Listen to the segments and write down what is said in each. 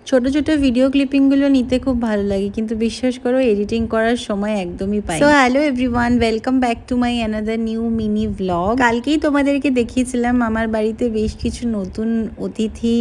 ছোট ছোট ভিডিও ক্লিপিংগুলো নিতে খুব ভালো লাগে, কিন্তু বিশ্বাস করো এডিটিং করার সময় একদমই পাই। So hello everyone, welcome back to my another new mini blog. কালকেই তোমাদেরকে দেখিয়েছিলাম আমার বাড়িতে বেশ কিছু নতুন অতিথি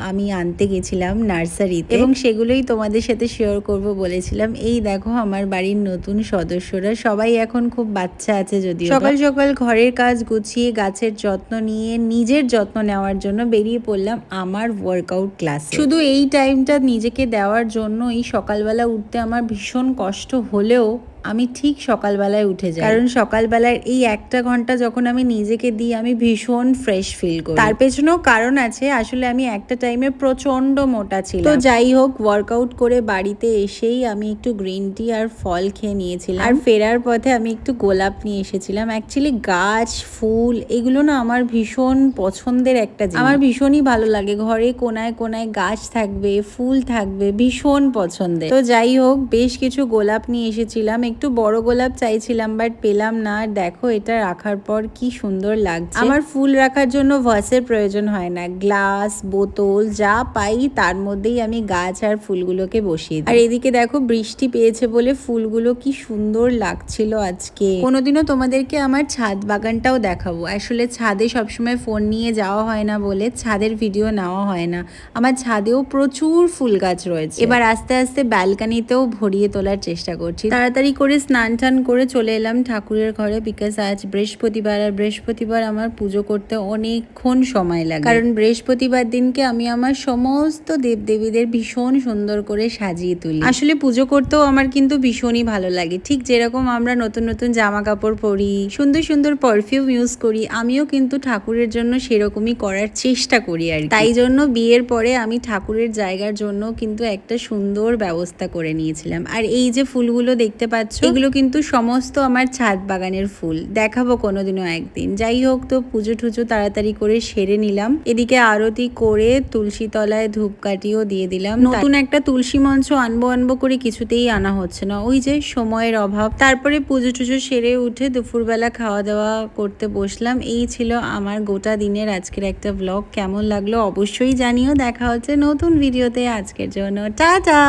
আমি আনতে গেছিলাম নার্সারিতে, এবং সেগুলোই তোমাদের সাথে শেয়ার করব বলেছিলাম। এই দেখো আমার বাড়ির নতুন সদস্যরা সবাই এখন খুব বাচ্চা আছে, যদিও সকাল সকাল ঘরের কাজ গুছিয়ে গাছের যত্ন নিয়ে নিজের যত্ন নেওয়ার জন্য বেরিয়ে পড়লাম আমার ওয়ার্কআউট ক্লাসে। শুধু এই টাইমটা নিজেকে দেওয়ার জন্য এই সকালবেলা উঠতে আমার ভীষণ কষ্ট হলেও আমি ঠিক সকালবেলায় উঠে যাই, কারণ সকালবেলার এই একটা ঘন্টা যখন আমি নিজেকে দিই আমি ভীষণ ফ্রেশ ফিল করি। তার পেছনেও কারণ আছে, আসলে আমি একটা টাইমে প্রচন্ড মোটা ছিলাম। তো যাই হোক, ওয়ার্কআউট করে বাড়িতে এসেই আমি একটু গ্রিন টি আর ফল খেয়ে নিয়েছিলাম, আর ফেরার পথে আমি একটু গোলাপ নিয়ে এসেছিলাম। অ্যাকচুয়ালি গাছ ফুল এগুলো না আমার ভীষণ পছন্দের একটা জিনিস, আমার ভীষণই ভালো লাগে। ঘরে কোনায় কোনায় গাছ থাকবে, ফুল থাকবে, ভীষণ পছন্দের। তো যাই হোক, বেশ কিছু গোলাপ নিয়ে এসেছিলাম। একটু বড় গোলাপ চাইছিলাম বাট পেলাম না। আর দেখো এটা রাখার পর কি সুন্দর লাগছে। আমার ফুল রাখার জন্য ভাসের প্রয়োজন হয় না, গ্লাস বোতল যা পাই তার মধ্যেই আমি গাছ আর ফুলগুলোকে বসিয়ে দিই। আর এদিকে দেখো বৃষ্টি পেয়েছে বলে ফুলগুলো কি সুন্দর লাগছিল আজকে। কোনোদিনও তোমাদেরকে আমার ছাদ বাগানটাও দেখাবো। আসলে ছাদে সবসময় ফোন নিয়ে যাওয়া হয় না বলে ছাদের ভিডিও নেওয়া হয় না। আমার ছাদেও প্রচুর ফুল গাছ রয়েছে। এবার আস্তে আস্তে ব্যালকানিতেও ভরিয়ে তোলার চেষ্টা করছি। তাড়াতাড়ি করে স্নান টান করে চলে এলাম ঠাকুরের ঘরে, বিকজ আজ বৃহস্পতিবার, আর বৃহস্পতিবার আমার পুজো করতে অনেকক্ষণ সময় লাগে, কারণ বৃহস্পতিবার দিনকে আমি আমার সমস্ত দেবদেবীদের ভীষণ সুন্দর করে সাজিয়ে তুলি। আসলে পুজো করতেও আমার কিন্তু ভীষণই ভালো লাগে। ঠিক যেরকম আমরা নতুন নতুন জামা কাপড় পরি, সুন্দর সুন্দর পারফিউম ইউজ করি, আমিও কিন্তু ঠাকুরের জন্য সেরকমই করার চেষ্টা করি। আর তাই জন্য বিয়ের পরে আমি ঠাকুরের জায়গার জন্য কিন্তু একটা সুন্দর ব্যবস্থা করে নিয়েছিলাম। আর এই যে ফুলগুলো দেখতে পাচ্ছ, এগুলো কিন্তু সমস্ত আমার ছাদ বাগানের ফুল, দেখাবো কোনোদিনও একদিন। যাই হোক, তো পুজো টুজো তাড়াতাড়ি করে সেরে নিলাম। এদিকে আরতি করে তুলসী তলায় ধূপকাঠিও দিয়ে দিলাম। নতুন একটা তুলসী মঞ্চ আনবো করে কিছুতেই আনা হচ্ছে না, ওই যে সময়ের অভাব। তারপরে পুজো টুজো সেরে উঠে দুপুরবেলা খাওয়া দাওয়া করতে বসলাম। এই ছিল আমার গোটা দিনের আজকের একটা ব্লগ। কেমন লাগলো অবশ্যই জানিও। দেখা হচ্ছে নতুন ভিডিওতে। আজকের জন্য টাটা।